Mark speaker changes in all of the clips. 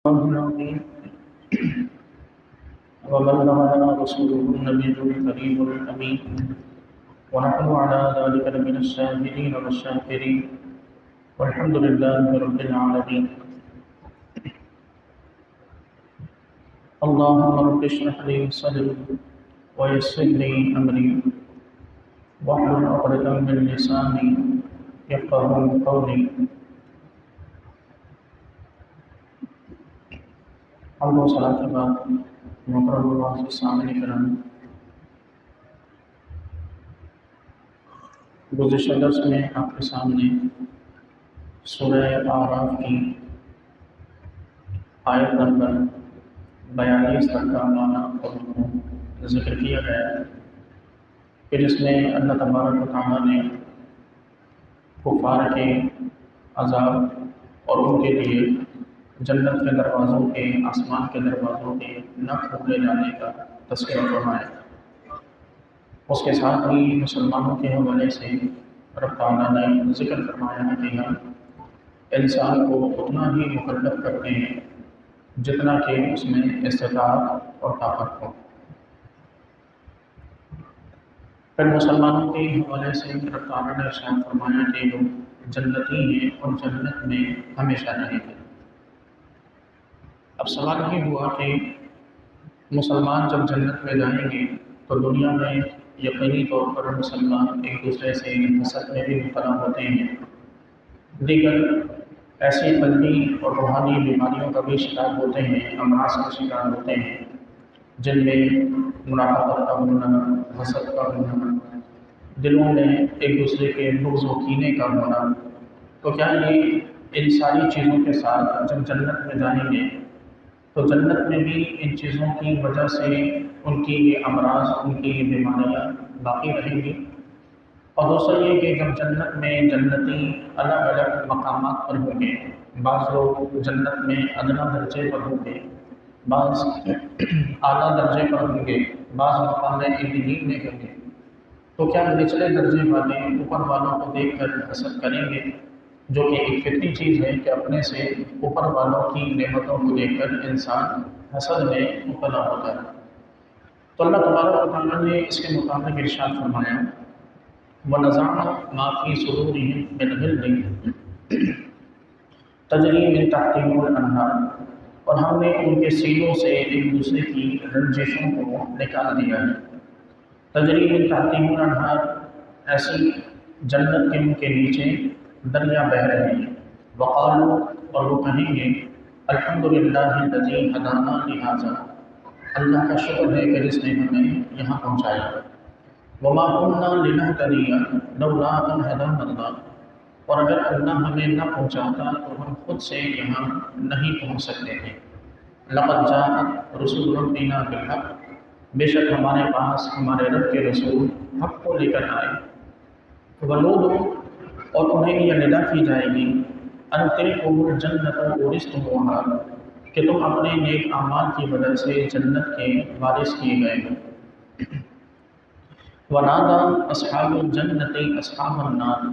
Speaker 1: الله العظيم وبلغنا رسوله النبي الكريم الأمين ونحن على ذلك لمن الشاهدين والشاكرين والحمد لله رب العالمين. اللهم رب اشرح لي صدري ويسر لي أمري واحلل عقدة من لساني يفقهوا قولي. حمد و صلاۃ کے بعد محترم اللہ کے سامنے کرام، گزشتہ درس میں آپ کے سامنے سورہ اعراف کی آیت نمبر 42 تک کا معنی اور ذکر کیا گیا ہے کہ جس میں اللہ تبارک و تعالیٰ نے کفار کے عذاب اور ان کے لیے جنت کے دروازوں کے، آسمان کے دروازوں کے نہ کھولے جانے کا تذکرہ فرمایا۔ اس کے ساتھ ہی مسلمانوں کے حوالے سے رب تعالیٰ نے ذکر فرمایا ہے کہ ہم انسان کو اتنا ہی مکلف کرتے ہیں جتنا کہ اس میں استطاعت اور طاقت ہو۔ پھر مسلمانوں کے حوالے سے رب تعالیٰ نے ارشاد فرمایا کہ وہ جنتی ہیں اور جنت میں ہمیشہ رہیں گے۔ اب سوال یہ ہوا کہ مسلمان جب جنت میں جائیں گے تو دنیا میں یقینی طور پر مسلمان ایک دوسرے سے حسد میں بھی مبتلا ہوتے ہیں، دیگر ایسی قلبی اور روحانی بیماریوں کا بھی شکار ہوتے ہیں، امراض کا شکار ہوتے ہیں، جن میں منافقت کا ہونا، حسد کا ہونا، دلوں میں ایک دوسرے کے بغض و کینے کا ہونا۔ تو کیا یہ ان ساری چیزوں کے ساتھ جب جنت میں جائیں گے تو جنت میں بھی ان چیزوں کی وجہ سے ان کی یہ امراض، ان کی یہ بیماریاں باقی رہیں گی؟ اور دوسرا یہ کہ جب جنت میں جنتی الگ الگ مقامات پر ہوں گے، بعض لوگ جنت میں ادنا درجے پر ہوں گے، بعض اعلیٰ درجے پر ہوں گے، بعض مقام علیین میں ہوں گے، تو کیا نچلے درجے والے اوپر والوں کو دیکھ کر حسد کریں گے؟ جو کہ ایک فطری چیز ہے کہ اپنے سے اوپر والوں کی نعمتوں کو دیکھ کر انسان حسد میں مبتلا ہوتا ہے۔ تو اللہ تبارک و تعالیٰ نے اس کے مطابق ارشاد فرمایا، وَنَزَعْنَا مَا فِي صُدُورِهِم مِّنْ غِلٍّ تَجْرِي مِن تَحْتِهِمُ الْأَنْهَارُ، اور ہم نے ان کے سینوں سے ایک دوسرے کی رنجشوں کو نکال دیا ہے۔ تجری من تحتہم الانہار، ایسی جنت کے ان کے نیچے دریا بہہ رہے ہیں۔ وقالوا، اور وہ کہیں گے، الحمدللہ الذی ہدانا لہذا، اللہ کا شکر ہے کہ جس نے ہمیں یہاں پہنچایا۔ وما کنا لنہتدی لولا ان ہدانا اللہ، اور اگر اللہ ہمیں نہ پہنچاتا تو ہم خود سے یہاں نہیں پہنچ سکتے تھے۔ لقد جاءت رسل ربنا بالحق، بے شک ہمارے پاس ہمارے رب کے رسول حق کو لے کر آئے۔ ونودوا، اور انہیں یہ ندا کی جائے گی، ان تلکم الجنۃ اورثتموہا، کہ تم اپنے نیک اعمال کی وجہ سے جنت کے وارث کیے گئے ہو۔ ونادى اصحاب الجنۃ اصحاب النار،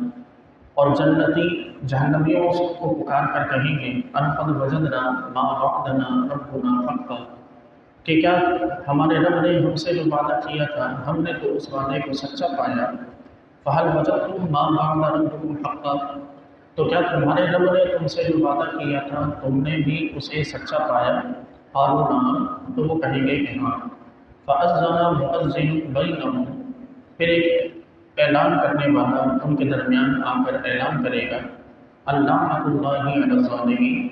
Speaker 1: اور جنتی جہنمیوں کو پکار کر کہیں گے، ان قد وجدنا ما وعدنا ربنا حقا، کہ کیا ہمارے رب نے ہم سے جو وعدہ کیا تھا ہم نے تو اس وعدے کو سچا پایا۔ فہل وجدتم ما وعد ربکم حقا، تو کیا تمہارے رب نے تم سے جو وعدہ کیا تھا تم نے بھی اسے سچا پایا؟ قالوا نعم، تو وہ کہیں گے کہ ہاں۔ فأذن مؤذن بینہم، پھر ایک اعلان کرنے والا ان کے درمیان آ کر اعلان کرے گا، اللعنۃ اللہ علی الظالمین،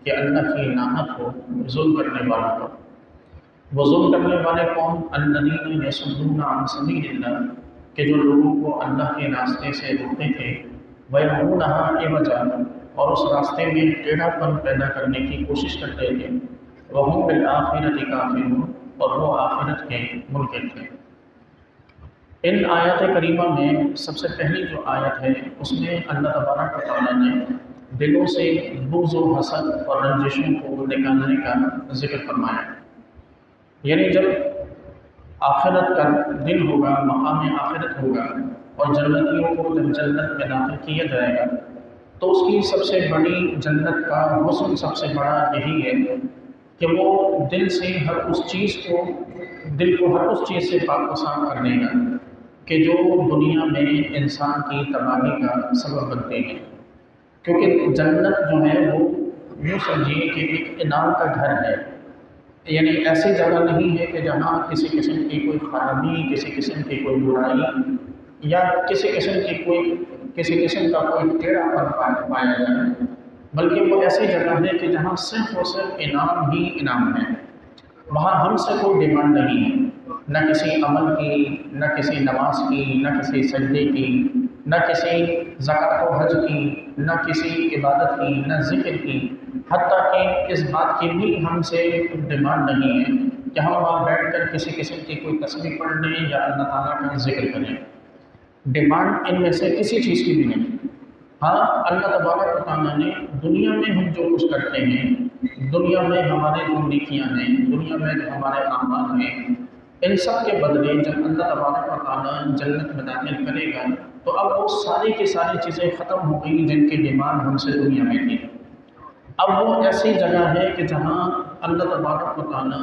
Speaker 1: کہ اللہ کی لعنت ہو ظلم کرنے والوں پر۔ وہ ظلم کرنے والے کون؟ الذین یصدون عن سبیل اللہ، کہ جو لوگوں کو اللہ کے راستے سے روکتے تھے، وَيَبْغُونَهَا عِوَجًا، اور اس راستے میں ٹیڑھا پن پیدا کرنے کی کوشش کرتے تھے، وَهُمْ بِالْآخِرَةِ كَافِرُونَ، اور وہ آخرت کے منکر تھے۔ ان آیات کریمہ میں سب سے پہلی جو آیت ہے اس میں اللہ تبارک و تعالیٰ نے دلوں سے بغض و حسد اور رنجشوں کو نکالنے کا ذکر فرمایا۔ یعنی جب آخرت کا دن ہوگا، مقام آخرت ہوگا، اور جنتیوں کو جب جنت میں داخل کیا جائے گا تو اس کی سب سے بڑی جنت کا حسن سب سے بڑا یہی ہے کہ وہ دل سے ہر اس چیز کو دل کو ہر اس چیز سے پاک و صاف کر دے گا کہ جو دنیا میں انسان کی تباہی کا سبب بنتے ہیں۔ کیونکہ جنت جو ہے وہ یوں سمجھیے کہ ایک انعام کا گھر ہے، یعنی ایسی جگہ نہیں ہے کہ جہاں کسی قسم کی کوئی خرابی، کسی قسم کی کوئی برائی یا کسی قسم کا کوئی ٹیڑھا پن پایا جائے، بلکہ وہ ایسی جگہ ہے کہ جہاں صرف اور صرف انعام ہی انعام ہے۔ وہاں ہم سے کوئی ڈیمانڈ نہیں ہے، نہ کسی عمل کی، نہ کسی نماز کی، نہ کسی سجدے کی، نہ کسی زکوٰۃ و حج کی، نہ کسی عبادت کی، نہ ذکر کی، حتیٰ کہ اس بات کی بھی ہم سے ڈیمانڈ نہیں ہے کہ ہم وہاں بیٹھ کر کسی قسم کی کوئی تسبیح پڑھ لیں یا اللہ تعالیٰ کا ذکر کریں۔ ڈیمانڈ ان میں سے کسی چیز کی بھی نہیں۔ ہاں، اللہ تبارک و تعالیٰ نے دنیا میں ہم جو کچھ کرتے ہیں، دنیا میں ہمارے جو نیکیاں ہیں، دنیا میں جو ہمارے اعمال ہیں، ان سب کے بدلے جب اللہ تبارک و تعالیٰ جنت میں داخل کرے گا تو اب وہ ساری کی ساری چیزیں ختم ہو گئی جن کی ڈیمانڈ ہم سے دنیا میں تھی۔ اب وہ ایسی جگہ ہے کہ جہاں اللہ تبارک و تعالیٰ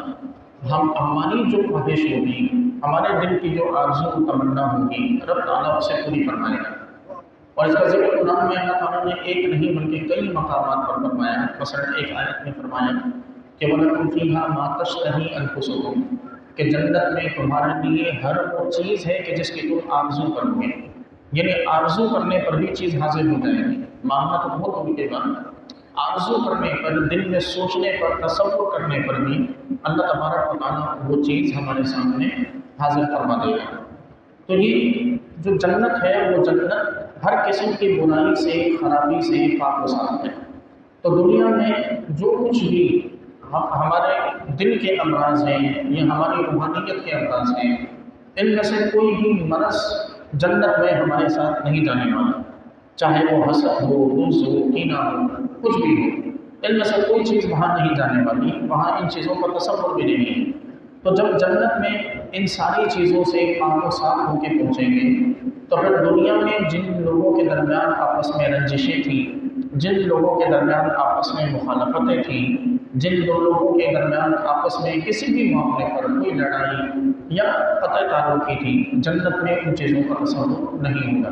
Speaker 1: ہماری جو خواہش ہوگی، ہمارے دل کی جو آرزو و تمنا ہوگی، رب تعالیٰ اسے پوری فرمائے گا۔ اور اس کا ذکر قرآن میں اللہ تعالیٰ نے ایک نہیں بلکہ کئی مقامات پر فرمایا۔ مثلا ایک آیت میں فرمایا کہ وَلَكُمْ فِيهَا مَا تَشْتَهِي أَنفُسُكُمْ، کہ جنت میں تمہارے لیے ہر وہ چیز ہے کہ جس کی تم آرزو کرو گے، یعنی آرزو کرنے پر بھی چیز حاضر ہو جائے گی۔ مانگنا تو بہت ان کے بعد آرزو کرنے پر، دل میں سوچنے پر، تصور کرنے پر بھی اللہ تبارک و تعالیٰ وہ چیز ہمارے سامنے حاضر فرما دے گا۔ تو یہ جو جنت ہے وہ جنت ہر قسم کی برائی سے، خرابی سے پاک و صاف ہے۔ تو دنیا میں جو کچھ بھی ہمارے دل کے امراض ہیں یا ہماری روحانیت کے امراض ہیں، ان میں سے کوئی بھی مرض جنت میں ہمارے ساتھ نہیں جانے والا، چاہے وہ حسد ہو، غصہ ہو، کینہ ہو، کچھ بھی ہو، ان میں سے کوئی چیز وہاں نہیں جانے والی، وہاں ان چیزوں کا تصور بھی نہیں ہے۔ تو جب جنت میں ان ساری چیزوں سے پاک و صاف ہو کے پہنچیں گے تو پھر دنیا میں جن لوگوں کے درمیان آپس میں رنجشیں تھیں، جن لوگوں کے درمیان آپس میں مخالفتیں تھیں، جن دو لوگوں کے درمیان آپس میں کسی بھی معاملے پر کوئی لڑائی یا قطع تعلق کی تھی، جنت میں ان چیزوں کا تصور نہیں ہوگا،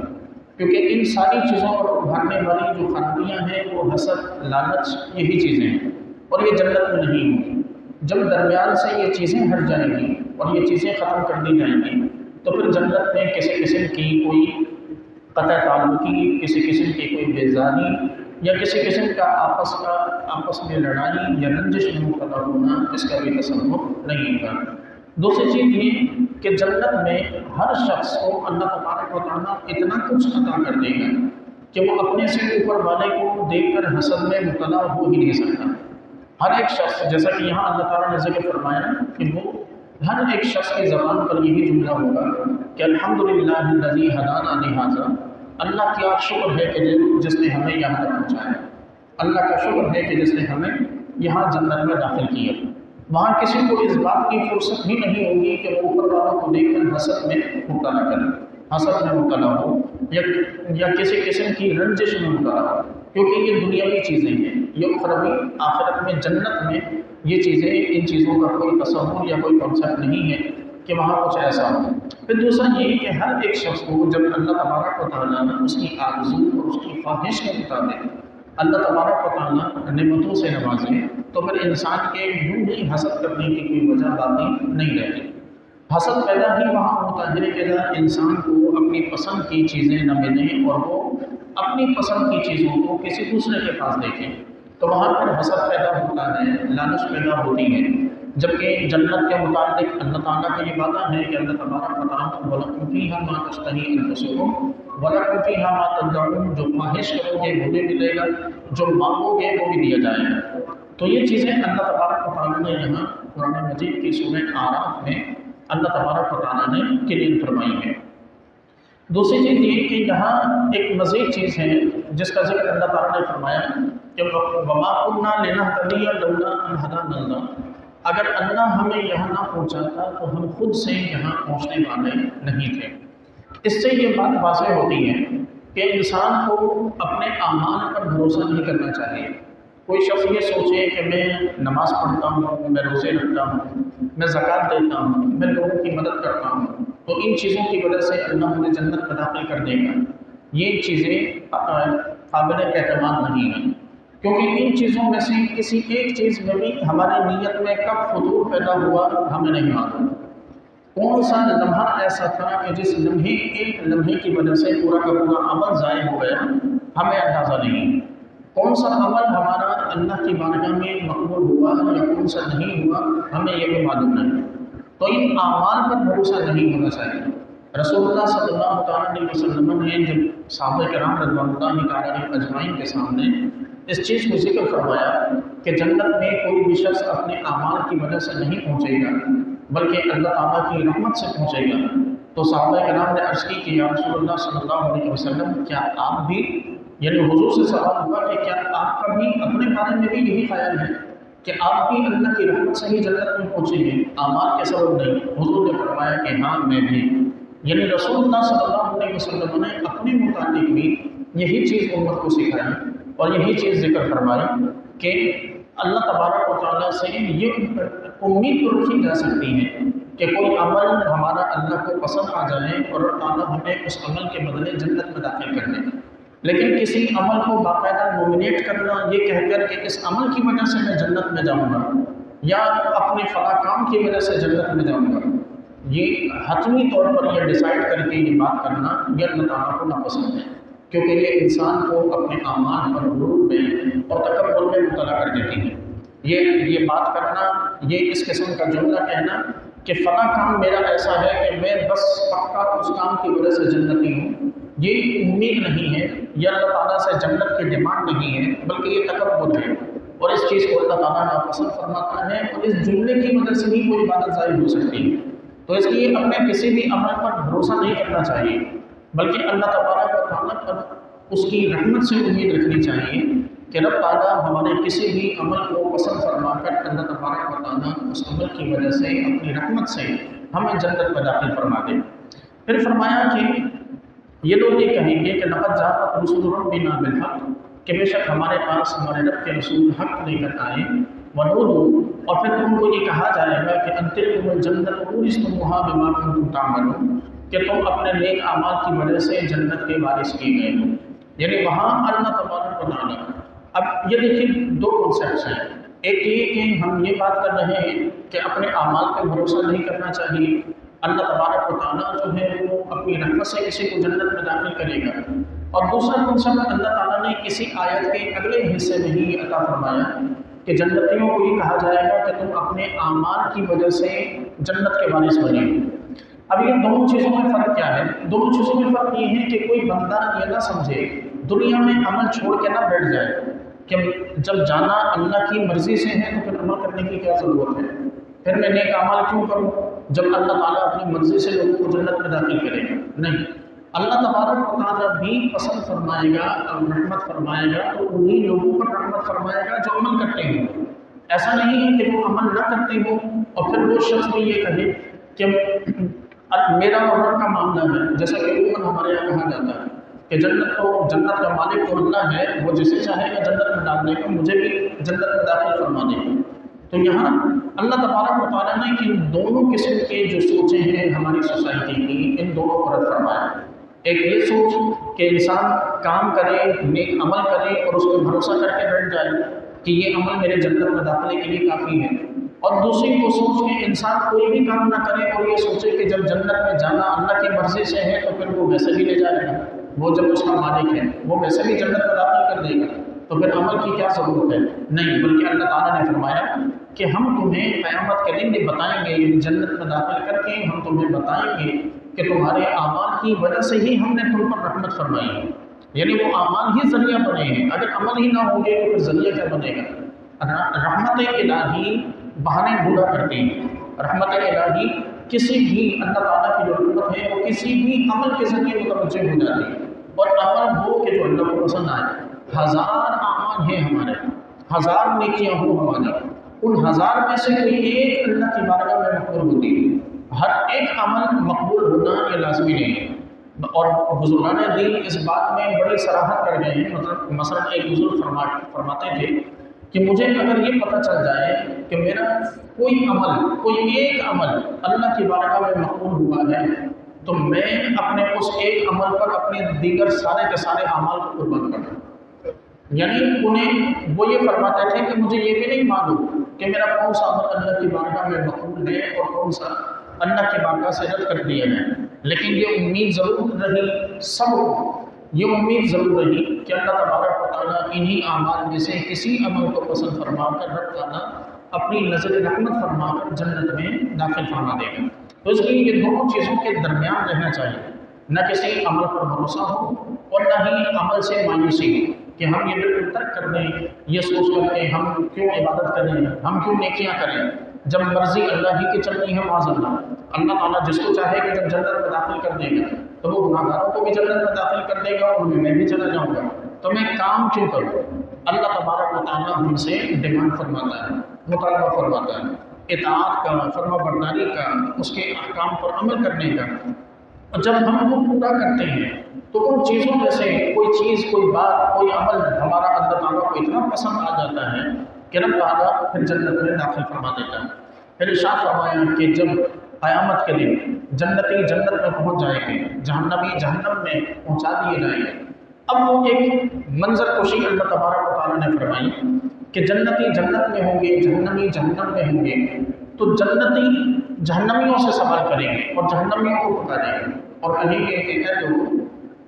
Speaker 1: کیونکہ ان ساری چیزوں پر ابھارنے والی جو خرابیاں ہیں وہ حسد، لالچ، یہی چیزیں ہیں، اور یہ جنت میں نہیں ہوں گی۔ جب درمیان سے یہ چیزیں ہٹ جائیں گی اور یہ چیزیں ختم کر دی جائیں گی تو پھر جنت میں کسی قسم کی کوئی قطع تعلقی، کسی قسم کی کوئی بیزاری یا کسی قسم کا آپس میں لڑائی یا رنجش میں مبتلا ہونا، اس کا بھی تصور نہیں ہوگا۔ دوسری چیز یہ کہ جنت میں ہر شخص کو اللہ تبارک و تعالیٰ اتنا کچھ عطا کر دے گا کہ وہ اپنے سے اوپر والے کو دیکھ کر حسد میں مبتلا ہو ہی نہیں سکتا۔ ہر ایک شخص، جیسا کہ یہاں اللہ تعالیٰ نے ذکر فرمایا کہ وہ ہر ایک شخص کی زبان پر یہی جملہ ہوگا کہ الحمدللہ الذی ہدانا لہذا، اللہ کا شکر ہے کہ جس نے ہمیں یہاں تک پہنچایا، اللہ کا شکر ہے کہ جس نے ہمیں یہاں جنت میں داخل کیا۔ وہاں کسی کو اس بات کی فرصت بھی نہیں ہوگی کہ وہ اوپر والوں کو دیکھ کر حسد میں مبتلا کرے، حسد میں مبتلا ہو یا کسی قسم کی رنجش میں مبتلا ہو، کیونکہ یہ دنیاوی چیزیں ہیں، یہ اخروی آخرت میں جنت میں یہ چیزیں، ان چیزوں کا کوئی تصور یا کوئی کنسیپٹ نہیں ہے کہ وہاں کچھ ایسا ہو۔ پھر دوسرا یہ کہ ہر ایک شخص کو جب اللہ تبارک و تعالیٰ نے اس کی آرزو اور اس کی خواہش کے مطابق اللہ تبارک و تعالیٰ نعمتوں سے نوازے تو پھر انسان کے یوں ہی حسد کرنے کی کوئی وجہ باقی نہیں رہتی۔ حسد پیدا ہی وہاں ہوتا ہے کہ جہاں انسان کو اپنی پسند کی چیزیں نہ ملیں اور وہ اپنی پسند کی چیزوں کو کسی دوسرے کے پاس دیکھیں، تو وہاں پر حسد پیدا ہوتا ہے، لالچ پیدا ہوتی ہے۔ جبکہ جنت کے متعلق اللہ تعالیٰ کا یہ وعدہ ہے کہ اللہ تبارک و تعالیٰ وَلَكُمْ فِيهَا مَا تَشْتَهِي أَنفُسُكُمْ وَلَكُمْ فِيهَا مَا تَدَّعُونَ، جو خواہش کرو گے وہ بھی ملے گا، جو مانگو گے وہ بھی دیا جائے گا۔ تو یہ چیزیں اللہ تبارک و تعالیٰ نے یہاں قرآن مجید کی سورہ اعراف میں اللہ تبارک و تعالیٰ نے کلیر فرمائی ہے۔ دوسری چیز یہ کہ یہاں ایک مزید چیز ہے جس کا ذکر اللہ تعالیٰ نے فرمایا کہ وَمَا كُنَّا لِنَهْتَدِيَ لَوْلَا أَنْ هَدَانَا اللَّهُ، اگر اللہ ہمیں یہاں نہ پہنچاتا تو ہم خود سے یہاں پہنچنے والے نہیں تھے۔ اس سے یہ بات واضح ہوتی ہے کہ انسان کو اپنے اعمال پر بھروسہ نہیں کرنا چاہیے۔ کوئی شخص یہ سوچے کہ میں نماز پڑھتا ہوں، میں روزے رکھتا ہوں، میں زکوٰۃ دیتا ہوں، میں لوگوں کی مدد کرتا ہوں، تو ان چیزوں کی وجہ سے اللہ مجھے جنت میں داخل کر دے گا۔ یہ چیزیں قابل اعتماد نہیں ہیں، کیونکہ ان چیزوں میں سے کسی ایک چیز میں بھی ہماری نیت میں کب فطور پیدا ہوا ہمیں نہیں معلوم۔ کون سا لمحہ ایسا تھا کہ جس لمحے ایک لمحے کی وجہ سے پورا کا پورا عمل ضائع ہو گیا، ہمیں اندازہ نہیں۔ کون سا عمل ہمارا اللہ کی بارگاہ میں مقبول ہوا یا کون سا نہیں ہوا، ہمیں یہ بھی معلوم نہیں۔ تو ان اعمال پر بھروسہ نہیں ہونا چاہیے۔ رسول اللہ صلی اللہ تعالیٰ علیہ وسلم نے جب صحابہ کرام رضوان اللہ تعالیٰ علیہم اجمعین کے سامنے اس چیز کو ذکر فرمایا کہ جنت میں کوئی بھی شخص اپنے اعمال کی وجہ سے نہیں پہنچے گا بلکہ اللہ تعالیٰ کی رحمت سے پہنچے گا، تو صحابہ کرام نے عرض کی کہ یا رسول اللہ صلی اللہ علیہ وسلم، کیا آپ بھی، یعنی حضور سے سوال ہوا کہ کیا آپ کا بھی اپنے بارے میں بھی یہی خیال ہے کہ آپ بھی اللہ کی رحمت سے ہی جنت میں پہنچیں گے، اعمال کے سبب نہیں؟ حضور نے فرمایا کہ ہاں میں بھی۔ یعنی رسول اللہ صلی اللہ علیہ وسلم نے اپنے متعلق بھی یہی چیز امت کو سکھائی اور یہی چیز ذکر فرمائی کہ اللہ تبارک و تعالیٰ سے یہ امید تو رکھی جا سکتی ہے کہ کوئی عمل ہمارا اللہ کو پسند آ جائے اور تعالیٰ ہمیں اس عمل کے بدلے جنت میں داخل کر دے، لیکن کسی عمل کو باقاعدہ نومینیٹ کرنا یہ کہہ کر کہ اس عمل کی وجہ سے میں جنت میں جاؤں گا یا اپنے فلاں کام کی وجہ سے جنت میں جاؤں گا، یہ حتمی طور پر یہ ڈیسائیڈ کر کے یہ بات کرنا یہ اللہ تعالیٰ کو ناپسند ہے، کیونکہ یہ انسان کو اپنے اعمال پر غرور میں اور تکبر میں مبتلا کر دیتی ہے۔ یہ بات کرنا، یہ اس قسم کا جملہ کہنا کہ فلاں کام میرا ایسا ہے کہ میں بس پکا اس کام کی وجہ سے جنتی ہوں، یہ امید نہیں ہے، یہ اللہ تعالیٰ سے جنت کی ڈیمانڈ نہیں ہے، بلکہ یہ تکبر ہے، اور اس چیز کو اللہ تعالیٰ ناپسند فرماتا ہے، اور اس جملے کی وجہ سے ہی کوئی عبادت ظاہر ہو سکتی ہے۔ تو اس لیے اپنے کسی بھی عمل پر بھروسہ نہیں کرنا چاہیے، بلکہ اللہ تبارک و تعالیٰ پر اس کی رحمت سے امید رکھنی چاہیے کہ رب تعالیٰ ہمارے کسی بھی عمل کو پسند فرما کر اللہ تبارک و تعالیٰ اس عمل کی وجہ سے اپنی رحمت سے ہمیں جنت میں داخل فرما دے۔ پھر فرمایا کہ یہ لوگ یہ کہیں گے کہ لقد جاءت رسل ربنا بالحق، کہ بے شک ہمارے پاس ہمارے رب کے رسول حق لے کر آئے، ونودوا، اور پھر ان کو یہ کہا جائے گا کہ ان تلکم الجنۃ اورثتموها بما کنتم تعملون، کہ تم اپنے نیک اعمال کی وجہ سے جنت کے وارث کیے گئے ہو، یعنی وہاں اللہ تبارک و تعالیٰ۔ اب یہ دیکھیں دو کنسیپٹس ہیں، ایک یہ کہ ہم یہ بات کر رہے ہیں کہ اپنے اعمال پہ بھروسہ نہیں کرنا چاہیے، اللہ تبارک و تعالیٰ جو ہے وہ اپنی رحمت سے کسی کو جنت میں داخل کرے گا، اور دوسرا کنسیپٹ اللہ تعالیٰ نے اسی آیت کے اگلے حصے میں ہی عطا فرمایا کہ جنتیوں کو یہ کہا جائے گا کہ تم اپنے اعمال کی وجہ سے جنت کے وارث بنے۔ اب یہ دونوں چیزوں میں فرق کیا ہے؟ دونوں چیزوں میں فرق یہ ہے کہ کوئی بندہ یہ نہ سمجھے، دنیا میں عمل چھوڑ کے نہ بیٹھ جائے کہ جب جانا اللہ کی مرضی سے ہے تو پھر عمل کرنے کی کیا ضرورت ہے، پھر میں نیک اعمال کیوں کروں جب اللہ تعالیٰ اپنی مرضی سے لوگوں کو جنت میں داخل کرے گا؟ نہیں، اللہ تبارک و تعالیٰ بھی پسند فرمائے گا اور رحمت فرمائے گا تو انہی لوگوں پر رحمت فرمائے گا جو عمل کرتے ہوں۔ ایسا نہیں ہے کہ وہ عمل نہ کرتے ہوں اور پھر وہ شخص بھی یہ کہے کہ میرا اور رب کا معاملہ ہے، جیسا کہ عموماً ہمارے یہاں کہا جاتا ہے کہ جنت کا مالک تو اللہ ہے، وہ جسے چاہے گا جنت میں ڈالنے کا، مجھے بھی جنت میں داخل فرما دے گا۔ تو یہاں اللہ تبارک و تعالیٰ نے ان دونوں قسم کے جو سوچیں ہیں ہماری سوسائٹی کی، ان دونوں کو رد فرمایا۔ ایک یہ سوچ کہ انسان کام کرے، نیک عمل کرے اور اس پہ بھروسہ کر کے بیٹھ جائے کہ یہ عمل میرے جنت میں داخلے کے لیے کافی ہے، اور دوسری کو سوچ کے انسان کوئی بھی کام نہ کرے اور یہ سوچے کہ جب جنت میں جانا اللہ کی مرضی سے ہے تو پھر وہ ویسے بھی لے جائے گا، وہ جب اس کا مالک ہے وہ ویسے بھی جنت میں داخل کر دے گا، تو پھر عمل کی کیا ضرورت ہے؟ نہیں، بلکہ اللہ تعالیٰ نے فرمایا کہ ہم تمہیں قیامت کے دن یہ بتائیں گے، یعنی جنت میں داخل کر کے ہم تمہیں بتائیں گے کہ تمہارے اعمال کی وجہ سے ہی ہم نے تم پر رحمت فرمائی ہے، یعنی وہ اعمال ہی ذریعہ بنے ہیں، اگر عمل ہی نہ ہوں گے تو پھر ذریعہ کیا بنے گا؟ رحمت الہی بہانے ڈھونڈا کرتی ہے، رحمت الہی کسی بھی اللہ تعالیٰ کی جو رحمت ہے وہ کسی بھی عمل کے ذریعے متوجہ ہو جاتی ہے، اور عمل وہ کہ جو اللہ کو پسند آئے۔ 1000 اعمال ہیں ہمارے، 1000 نیکیاں ہوں ہماری، ان 1000 میں سے کوئی ایک اللہ کی بارگاہ میں مقبول ہوتی ہے۔ ہر ایک عمل مقبول ہونا یہ لازمی نہیں ہے، اور بزرگان دین اس بات میں بڑی صراحت کر گئے ہیں. مثلا ایک بزرگ فرماتے تھے کہ مجھے اگر یہ پتہ چل جائے کہ میرا کوئی عمل، کوئی ایک عمل اللہ کی بارگاہ میں مقبول ہوا ہے، تو میں اپنے اس ایک عمل پر اپنے دیگر سارے کے سارے اعمال کو قربان کر دوں. یعنی انہیں وہ یہ فرماتے تھے کہ مجھے یہ بھی نہیں معلوم کہ میرا کون سا عمل اللہ کی بارگاہ میں مقبول ہے اور کون سا اللہ کی بارگاہ سے رد کر دیا ہے، لیکن یہ امید ضرور رہی سب کو، یہ امید ضرور رہی کہ اللہ تبارک و تعالیٰ انہی اعمال میں سے کسی عمل کو پسند فرما کر رب تعالیٰ اپنی نظر رحمت فرما کر جنت میں داخل فرما دے گا. تو اس لیے یہ دونوں چیزوں کے درمیان رہنا چاہیے، نہ کسی عمل پر بھروسہ ہو اور نہ ہی عمل سے مایوسی کہ ہم یہ بالکل ترک کر دیں یہ سوچ کر کے ہم کیوں عبادت کریں، ہم کیوں نیکیاں کریں، جب مرضی اللہ ہی کی چلنی ہے معاذ اللہ. اللہ تعالیٰ جس کو چاہے کہ جب جنت میں داخل کر دے گا تو وہ گناہ گاروں کو بھی جنت میں داخل کر دے گا اور میں بھی چلا جاؤں گا، تو میں کام کیوں کروں. اللہ تبارک و تعالیٰ ہم سے ڈیمانڈ فرماتا ہے، مطالبہ فرماتا ہے اطاعت کا، فرما برداری کا، اس کے احکام پر عمل کرنے کا. اور جب ہم وہ پورا کرتے ہیں تو ان چیزوں میں سے کوئی چیز، کوئی بات، کوئی عمل ہمارا اللہ تعالیٰ کو اتنا پسند آ جاتا ہے کہ رب تعالیٰ پھر جنت میں داخل فرما دیتا ہے. پھر ارشاد فرمایا کہ جب قیامت کے دن جنتی جنت میں پہنچ جائیں گے، جہنمی جہنم میں پہنچا دیے جائیں گے. اب وہ ایک منظر کشی اللہ تبارک و تعالیٰ نے فرمائی کہ جنتی جنت میں ہوں گے، جہنمی جہنم میں ہوں گے، تو جنتی جہنمیوں سے سوال کریں گے اور جہنمیوں کو پکاریں گے اور کہیں گے کہ اے لوگوں،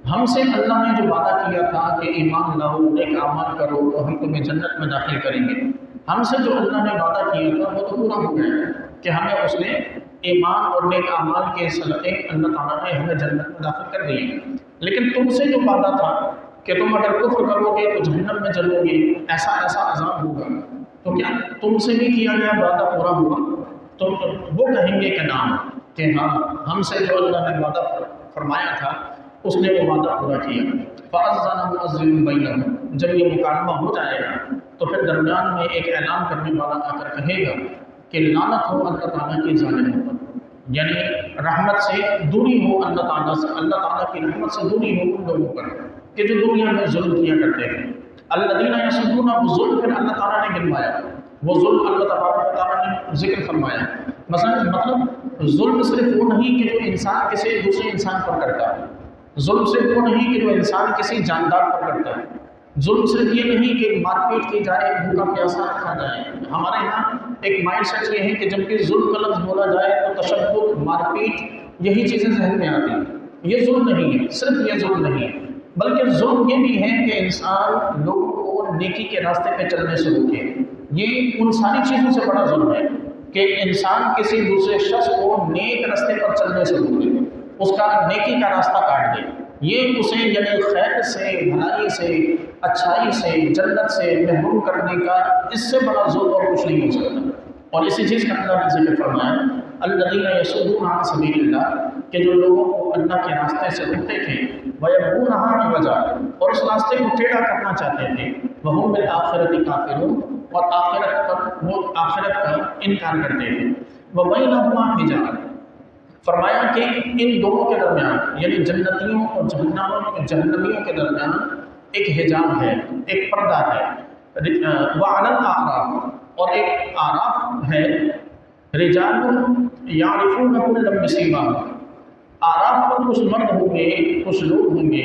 Speaker 1: ہم سے اللہ نے جو وعدہ کیا تھا کہ ایمان لاؤ، نیک اعمال کرو تو ہم تمہیں جنت میں داخل کریں گے، ہم سے جو اللہ نے وعدہ کیا تھا وہ تو پورا ہو گیا کہ ہمیں اس نے ایمان اور نیک اعمال کے صدقے اللہ تعالیٰ نے ہمیں جنت میں داخل کر دیے. لیکن تم سے جو وعدہ تھا کہ تم اگر کفر کرو گے تو جہنم میں جلو گے، ایسا ایسا عذاب ہوگا، تو کیا تم سے بھی کیا گیا وعدہ پورا ہوا؟ تو وہ کہیں گے کہ نام کہ ہاں، ہم سے جو اللہ نے وعدہ فرمایا تھا اس نے وہ وعدہ پورا کیا. فَأَذَّنَ مُؤَذِّنٌ بَيْنَهُمْ، جب یہ مکالمہ ہو جائے گا تو پھر درمیان میں ایک اعلان کرنے والا آ کر کہے گا کہ لعنت ہو اللہ تعالیٰ کی ظالموں پر، یعنی رحمت سے دوری ہو اللہ تعالیٰ سے، اللہ تعالیٰ کی رحمت سے دوری ہو ان لوگوں پر کہ جو دنیا میں ظلم کیا کرتے ہیں. الذین یصدون، وہ ظلم پھر اللہ تعالیٰ نے گنوایا، وہ ظلم اللہ تبارک و تعالیٰ نے ذکر فرمایا. مثلا مطلب ظلم صرف وہ نہیں کہ جو انسان کسی دوسرے انسان پر کرتا ہے، ظلم صرف وہ نہیں کہ جو انسان کسی جاندار پر کرتا ہے، ظلم صرف یہ نہیں کہ مار پیٹ کی جائے، بھوکا پیاسا رکھا جائے. ہمارے یہاں ایک مائنڈ سیٹ یہ ہے کہ جب بھی ظلم کا لفظ بولا جائے تو تشدد، مار پیٹ، یہی چیزیں ذہن میں آتی ہیں. یہ ظلم نہیں ہے، صرف یہ ظلم نہیں ہے، بلکہ ظلم یہ بھی ہے کہ انسان لوگوں کو نیکی کے راستے پہ چلنے سے روکے. یہ ان ساری چیزوں سے بڑا ظلم ہے کہ انسان کسی دوسرے شخص کو نیک راستے پر چلنے سے روکے، اس کا نیکی کا راستہ کاٹ دے. یہ اسے یعنی خیر سے، بھلائی سے، اچھائی سے، جنت سے محروم کرنے کا اس سے بڑا ظلم اور کچھ نہیں ہو سکتا. اور اسی چیز کا اللہ نے ذکر فرمایا الذین یصدون عن سبیل اللہ، کہ جو لوگوں کو اللہ کے راستے سے روکتے تھے، ویبغونہا عوجا، اور اس راستے کو ٹیڑھا کرنا چاہتے تھے، وہم بالآخرۃ کافرون، اور آخرت پر وہ آخرت کا انکار کرتے تھے. وبینہما حجاب، فرمایا کہ ان دونوں کے درمیان یعنی جنتیوں اور جہنمیوں کے درمیان ایک حجاب ہے، ایک پردہ ہے. وعلی الاعراف، اور ایک آراف ہے، رجال یعرفون کلا بسیماہم، آراف پر کچھ مرد ہوں گے، کچھ لوگ ہوں گے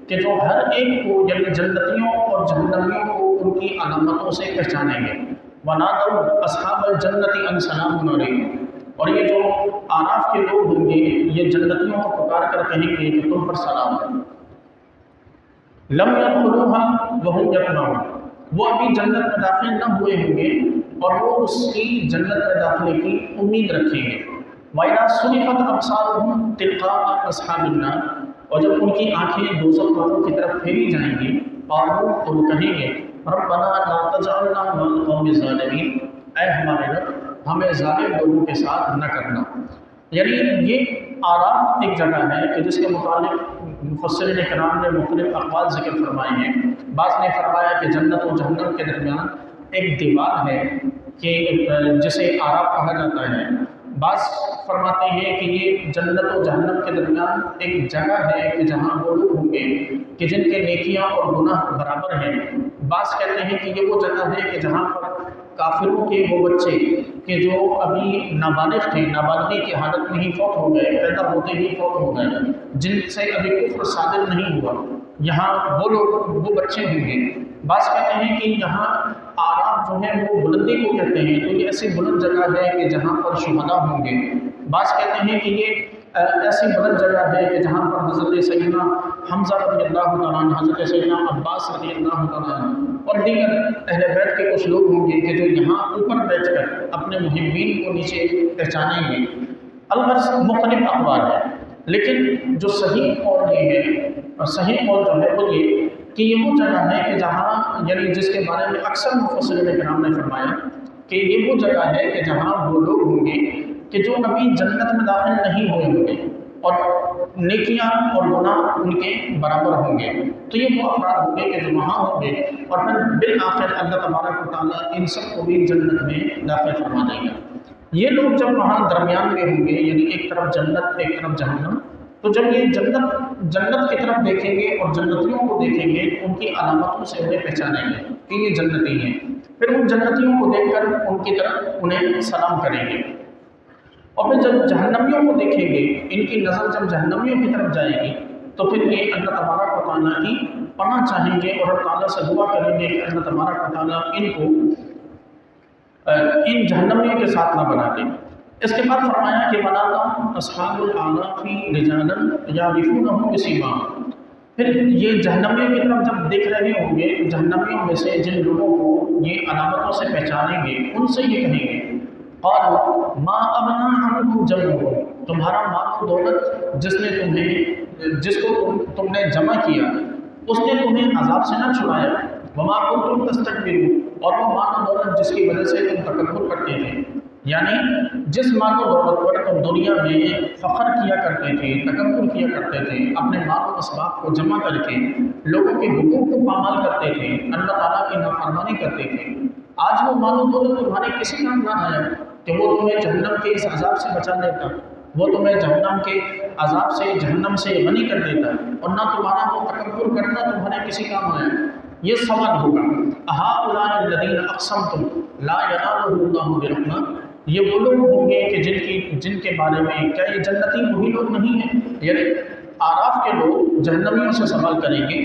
Speaker 1: کہ جو ہر ایک کو یعنی جنتیوں اور جہنمیوں کو ان کی علامتوں سے پہچانیں گے. ونادوا اصحاب الجنۃ ان سلام علیکم، اور یہ جو آراف کے لوگ ہوں گے یہ جنتیوں کو پکار کر کہیں گے کہ تم پر سلام ہے. لم يدخلوها وهم يطمعون، وہ ابھی جنت میں داخل نہ ہوئے ہوں گے اور وہ اس کی جنت میں داخلے کی امید رکھیں گے. وَإِذَا صُرِفَتْ أَبْصَارُهُمْ تِلْقَاءَ أَصْحَابِ النَّارِ، اور جب ان کی آنکھیں دوزخ والوں کی طرف پھیری جائیں گی، قالوا، تو وہ کہیں گے ربنا لا تجعلنا مع القوم الظالمین، اے ہمارے رب ہمیں ظالم لوگوں کے ساتھ نہ کرنا. یعنی یہ آراف ایک جگہ ہے کہ جس کے متعلق مفسرین کرام نے مختلف اقوال ذکر فرمائے ہیں. بعض نے فرمایا کہ جنت و جہنم کے درمیان ایک دیوار ہے کہ جسے آراف کہا جاتا ہے. بعض فرماتے ہیں کہ یہ جنت و جہنم کے درمیان ایک جگہ ہے کہ جہاں وہ لوگ ہوں گے کہ جن کے نیکیاں اور گناہ برابر ہیں۔ بعض کہتے ہیں کہ یہ وہ جگہ ہے کہ جہاں پر کافروں کے وہ بچے کہ جو ابھی نابالغ تھے، نابالغی کی حالت میں ہی فوت ہو گئے، پیدا ہوتے ہی فوت ہو گئے، جن سے ابھی کفر صادر نہیں ہوا، یہاں وہ لوگ وہ بچے ہوں گے۔ بعض کہتے ہیں کہ یہاں آراف جو ہے وہ بلندی کو کہتے ہیں، تو یہ ایسی بلند جگہ ہے کہ جہاں پر شہداء ہوں گے۔ بعض کہتے ہیں کہ یہ ایسی بلند جگہ ہے کہ جہاں پر حضرت سیدنا حمزہ رضی اللہ تعالیٰ عنہ، حضرت سیدنا عباس رضی اللہ تعالیٰ عنہ اور دیگر اہل بیت کے کچھ لوگ ہوں گے کہ جو یہاں اوپر بیٹھ کر اپنے محبین کو نیچے پہچانیں گے۔ الغرض مختلف اقوال ہے، لیکن جو صحیح قول یہ ہے، صحیح قول جو ہے وہ یہ کہ یہ وہ جگہ ہے کہ جہاں یعنی جس کے بارے میں اکثر مفسرین کرام نے فرمایا کہ یہ وہ جگہ ہے کہ جہاں وہ لوگ ہوں گے کہ جو ابھی جنت میں داخل نہیں ہوئے ہوں گے اور نیکیاں اور گناہ ان کے برابر ہوں گے، تو یہ وہ افراد ہوں گے کہ جو وہاں ہوں گے، اور پھر بالآخر اللہ تبارک و تعالیٰ ان سب کو بھی جنت میں داخل فرما دے گا۔ یہ لوگ جب وہاں درمیان میں ہوں گے، یعنی ایک طرف جنت ایک طرف جہنم، تو جب یہ جنت کی طرف دیکھیں گے اور جنتیوں کو دیکھیں گے، ان کی علامتوں سے انہیں پہچانیں گے کہ یہ جنتی ہیں، پھر ان جنتیوں کو دیکھ کر ان کی طرف انہیں سلام کریں گے، اور پھر جب جہنمیوں کو دیکھیں گے، ان کی نظر جب جہنمیوں کی طرف جائے گی تو پھر یہ اللہ تبارک و تعالیٰ کی پناہ چاہیں گے اور اللہ تعالیٰ سے دعا کریں گے کہ اللہ تبارک و تعالیٰ ان کو ان جہنمیوں کے ساتھ نہ بنا دے۔ اس کے بعد فرمایا کہ وَنَادَىٰ أَصْحَابُ الْأَعْرَافِ رِجَالًا يَعْرِفُونَهُم بِسِيمَاهُمْ، پھر یہ جہنمیوں کی طرف جب دیکھ رہے ہوں گے، جہنمیوں میں سے جن لوگوں کو یہ علامتوں سے پہچانیں گے، ان سے یہ کہیں گے قَالُوا مَا أَغْنَىٰ عَنْكُمْ جَمْعُكُمْ، تمہارا مال و دولت جس کو تم نے جمع کیا، اس نے تمہیں عذاب سے نہ چھڑایا، وَمَا كُنتُمْ تَسْتَكْبِرُونَ، اور وہ مال و دولت جس کی وجہ سے تم تکبر کرتے تھے، یعنی جس مال و دولت پر تم دنیا میں فخر کیا کرتے تھے، تکبر کیا کرتے تھے، اپنے مال و اسباب کو جمع کر کے لوگوں کے حقوق کو پامال کرتے تھے، اللہ تعالیٰ کی نافرمانی کرتے تھے، آج وہ مال و دولت تمہارے کسی کام نہ آیا کہ وہ تمہیں جہنم کے اس عذاب سے بچا لیتا، وہ تمہیں جہنم کے عذاب سے، جہنم سے غنی کر دیتا، اور نہ تمہارا وہ تکبر کرنا تمہارے کسی کام آیا۔ یہ سوال ہوگا أَهَٰؤُلَاءِ الَّذِينَ أَقْسَمْتُمْ لَا يَنَالُهُمُ اللَّهُ بِرَحْمَةٍ، یہ وہ لوگ ہوں گے کہ جن کے بارے میں کیا یہ جنتی وہی لوگ نہیں ہیں؟ یعنی آراف کے لوگ جہنمیوں سے سوال کریں گے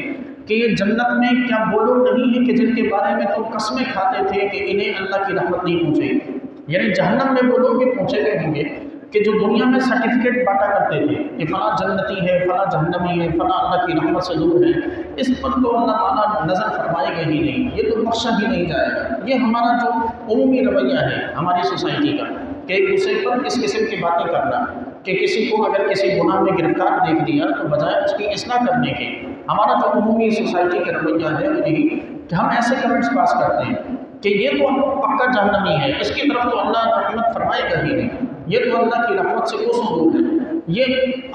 Speaker 1: کہ یہ جنت میں کیا وہ لوگ نہیں ہیں کہ جن کے بارے میں تم قسمیں کھاتے تھے کہ انہیں اللہ کی رحمت نہیں پہنچے گی؟ یعنی جہنم میں وہ لوگ بھی پہنچے گئے ہوں گے کہ جو دنیا میں سرٹیفکیٹ بانٹا کرتے تھے کہ فلاں جنتی ہے، فلاں جہنمی ہے، فلاں اللہ کی رحمت سے دور ہے، اس پر تو اللہ تعالیٰ نظر فرمائے گا ہی نہیں، یہ تو بخشا ہی نہیں جائے گا۔ یہ ہمارا جو عمومی رویہ ہے ہماری سوسائٹی کا کہ ایک دوسرے پر اس قسم کی باتیں کرنا کہ کسی کو اگر کسی گناہ میں گرفتار دیکھ لیا تو بجائے اس کی اصلاح کرنے کے، ہمارا جو عمومی سوسائٹی کا رویہ ہے وہ یہی کہ ہم ایسے کمنٹس پاس کرتے ہیں کہ یہ تو پکا جہنمی ہے، اس کی طرف تو اللہ رحمت فرمائے گا ہی نہیں، یہ تو اللہ کی رحمت سے کوسوں دور ہے۔ یہ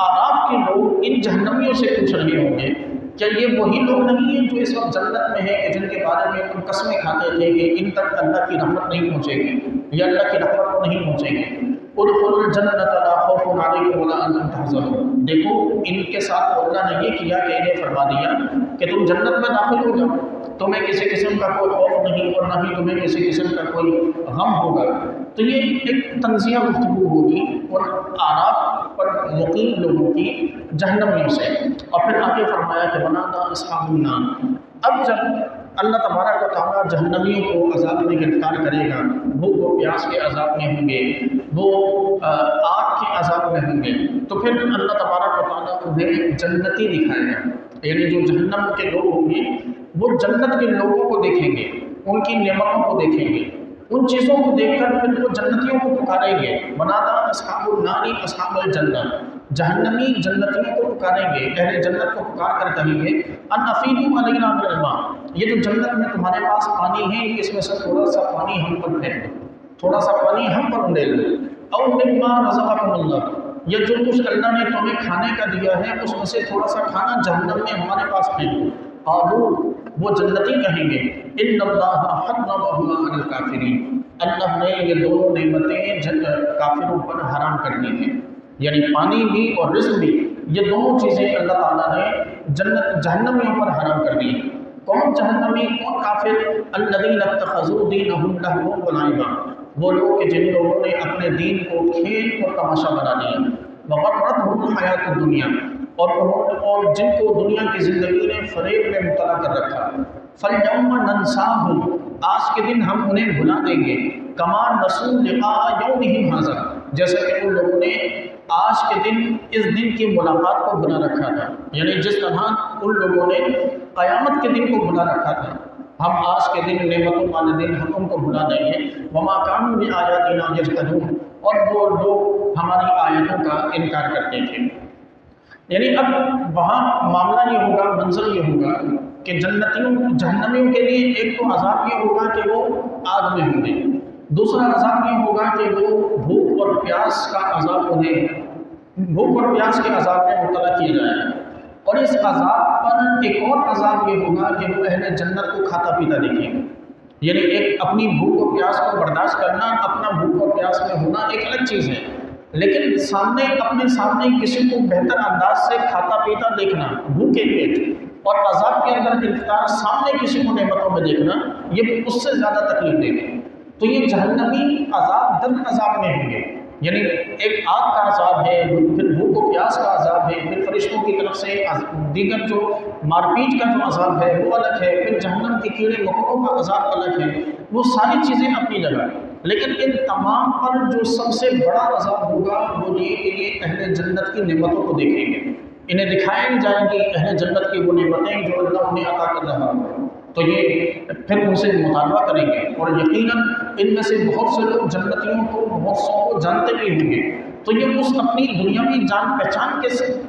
Speaker 1: آراف کے لوگ ان جہنمیوں سے پوچھ رہے ہوں گے کیا یہ وہی لوگ نہیں ہیں جو اس وقت جنت میں ہیں کہ جن کے بارے میں تم قسمیں کھاتے تھے کہ ان تک اللہ کی رحمت نہیں پہنچے گی یا اللہ کی رحمت کو نہیں پہنچے گی؟ ادخلوا الجنة لا خوف عليكم ولا انتم تحزنون، دیکھو ان کے ساتھ اللہ نے یہ کیا کہ انہیں فرما دیا کہ تم جنت میں داخل ہو جاؤ، تمہیں کسی قسم کا کوئی خوف نہیں اور نہ ہی تمہیں کسی قسم کا کوئی غم ہوگا۔ تو یہ ایک تنزیہ گفتگو ہوگی اور آراف پر مقیم لوگوں کی جہنمیوں سے، اور پھر آگے فرمایا کہ وَنَادَىٰ أَصْحَابُ النَّارِ، اب جب اللہ تبارک و تعالیٰ جہنمیوں کو عذاب میں گرفتار کرے گا، بھوک و پیاس کے عذاب میں ہوں گے، وہ آگ کے عذاب میں ہوں گے، تو پھر اللہ تبارک و تعالیٰ انہیں جنتی دکھائے گا، یعنی جو جہنم کے لوگ ہوں گے وہ جنت کے لوگوں کو دیکھیں گے، ان کی نعمتوں کو دیکھیں گے، ان چیزوں کو دیکھ کر پھر وہ جنتیوں کو پکاریں گے، وَنَادَىٰ أَصْحَابُ النَّارِ أَصْحَابَ الْجَنَّةِ، جہنمی جنتیوں کو پکاریں گے، اہل جنت کو پکار کر کہیں گے ان افیدوا علینا من الماء، یہ جو جنت میں تمہارے پاس پانی ہے اس میں سے تھوڑا سا پانی ہم پر پھینک دو، تھوڑا سا پانی ہم پر انڈیل دو، او مما رزقکم اللہ، یا جو کچھ اللہ نے تمہیں کھانے کا دیا ہے اس میں سے تھوڑا سا کھانا جہنم میں ہمارے پاس پھینک دو۔ قالوا، وہ جنتی کہیں گے ان اللہ حرمهما علی الکافرین، اللہ نے یہ دونوں نعمتیں کافروں پر حرام کر دی ہیں، یعنی پانی بھی اور رزق بھی، یہ دونوں چیزیں اللہ تعالیٰ نے جہنمیوں پر حرام کر دی ہیں۔ کون جہنمی، کون کافر؟ الذین اتخذوا دینہم لہوا و لعبا، وہ لوگ کہ جن لوگوں نے اپنے دین کو کھیل اور تماشا بنا لیا، وغرتہم الحیات الدنیا، اور جن کو دنیا کی زندگی نے فریب میں مبتلا کر رکھا۔ فَالْيَوْمَ نَنْسَاهُمْ، آج کے دن ہم انہیں بھلا دیں گے، کما نسوا لقاء یومہم ھذا، جیسے کہ ان لوگوں نے آج کے دن اس دن کی ملاقات کو بنا رکھا تھا، یعنی جس طرح ان لوگوں نے قیامت کے دن کو بنا رکھا تھا، ہم آج کے دن نعمتوں والے دن ہم ان کو بھلا دیں گے۔ وما كانوا بآياتنا يجحدون، اور وہ لوگ ہماری آیتوں کا انکار کرتے تھے۔ یعنی اب وہاں معاملہ یہ ہوگا، منظر یہ ہوگا کہ جہنمیوں کے لیے ایک تو عذاب یہ ہوگا کہ وہ آگ میں ہوں گے، دوسرا عذاب یہ ہوگا کہ وہ بھوک اور پیاس کا عذاب بھوک اور پیاس کے عذاب میں مبتلا کیے جائیں گے، اور اس عذاب پر ایک اور عذاب یہ ہوگا کہ وہ اہل جنت کو کھاتا پیتا دیکھیں گے۔ یعنی ایک اپنی بھوک و پیاس کو برداشت کرنا، اپنا بھوک و پیاس میں ہونا ایک الگ چیز ہے، لیکن اپنے سامنے کسی کو بہتر انداز سے کھاتا پیتا دیکھنا بھوکے پیٹ، اور عذاب کے اندر گرفتار سامنے کسی کو نعمتوں میں دیکھنا، یہ اس سے زیادہ تکلیف دے گی۔ تو یہ جہنمی عذاب در عذاب میں ہوں گے، یعنی ایک آگ کا عذاب ہے، پھر بھوک و پیاس کا عذاب ہے، پھر فرشتوں کی طرف سے دیگر جو مار پیٹ کا جو عذاب ہے وہ الگ ہے، پھر جہنم کے کیڑے مکوڑوں کا عذاب الگ ہے، وہ ساری چیزیں اپنی جگہ، لیکن ان تمام پر جو سب سے بڑا عذاب ہوگا وہ یہ کہ یہ اہل جنت کی نعمتوں کو دیکھیں گے، انہیں دکھائی جائیں گی اہل جنت کی وہ نعمتیں جو اللہ انہیں عطا کر رہا ہے، تو یہ پھر ان سے مطالبہ کریں گے، اور یقیناً ان میں سے بہت سے لوگ جنتیوں کو بہت سو کو جانتے بھی ہوں گے، تو یہ اس اپنی دنیاوی جان پہچان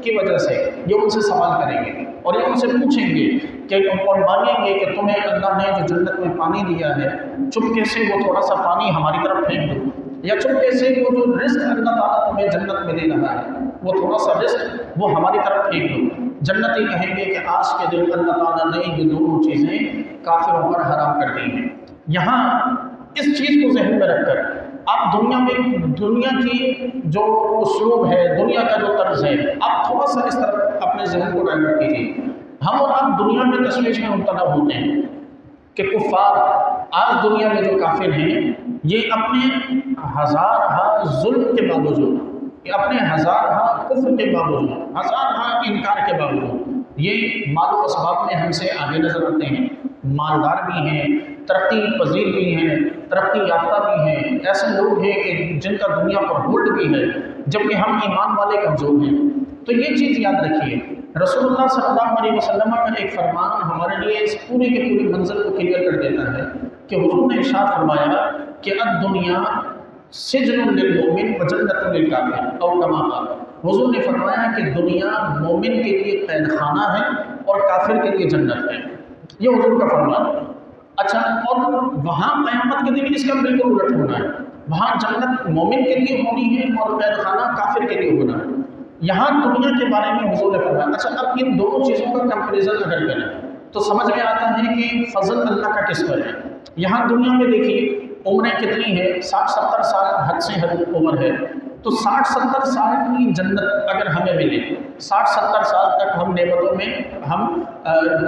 Speaker 1: کی وجہ سے یہ ان سے سوال کریں گے، اور یہ ان سے پوچھیں گے کہ اور مانگیں گے کہ تمہیں اللہ نے جو جنت میں پانی دیا ہے، چپکے سے وہ تھوڑا سا پانی ہماری طرف پھینک دو، یا چپکے سے وہ جو رزق اللہ تعالیٰ تمہیں جنت میں دے رہا ہے وہ تھوڑا سا رزق وہ ہماری طرف پھینک دو۔ جنتی کہیں گے کہ آج کے دن اللہ تعالیٰ نے یہ دونوں چیزیں کافروں پر حرام کر دی ہیں۔ یہاں اس چیز کو ذہن میں رکھ کر آپ دنیا کی جو اسلوب ہے، دنیا کا جو طرز ہے، آپ تھوڑا سا اس طرف اپنے ذہن کو ڈائیورٹ کیجیے۔ ہم اور آپ دنیا میں تشویش میں مبتلا ہوتے ہیں کہ کفار آج دنیا میں جو کافر ہیں یہ اپنے ہزارہا ظلم کے باوجود، اپنے ہزارہا کفر کے باوجود، ہزارہا انکار کے باوجود یہ مال و اسباب میں ہم سے آگے نظر آتے ہیں، مالدار بھی ہیں، ترقی پذیر بھی ہیں، ترقی یافتہ بھی ہیں، ایسے لوگ ہیں کہ جن کا دنیا پر ہولڈ بھی ہے، جبکہ ہم ایمان والے کمزور ہیں۔ تو یہ چیز یاد رکھیے، رسول اللہ صلی اللہ علیہ وسلم کا ایک فرمان ہمارے لیے اس پوری کے پوری منظر کو کلیئر کر دیتا ہے کہ حضور نے ارشاد فرمایا کہ الدنیا سجن للمؤمن و جنت للکافر، او کما قال، حضور نے فرمایا کہ دنیا مومن کے لیے قید خانہ ہے اور کافر کے لیے جنت ہے، یہ حضور کا فرمان ہے۔ اچھا، اور وہاں قیامت کے دن اس کا بالکل الٹ ہونا ہے، وہاں جنت مومن کے لیے ہونی ہے اور قید خانہ کافر کے لیے ہونا ہے۔ یہاں دنیا کے بارے میں حضور نے فرمایا۔ اچھا، اب ان دونوں چیزوں کا کمپیریزن اگر کریں تو سمجھ میں آتا ہے کہ فضل اللہ کا کس پر ہے۔ یہاں دنیا میں دیکھیے عمریں کتنی ہے، 60-70 سال حد سے حد عمر ہے، تو 60-70 سال کی جنت اگر ہمیں ملے، 60-70 سال تک ہم نعمتوں میں ہم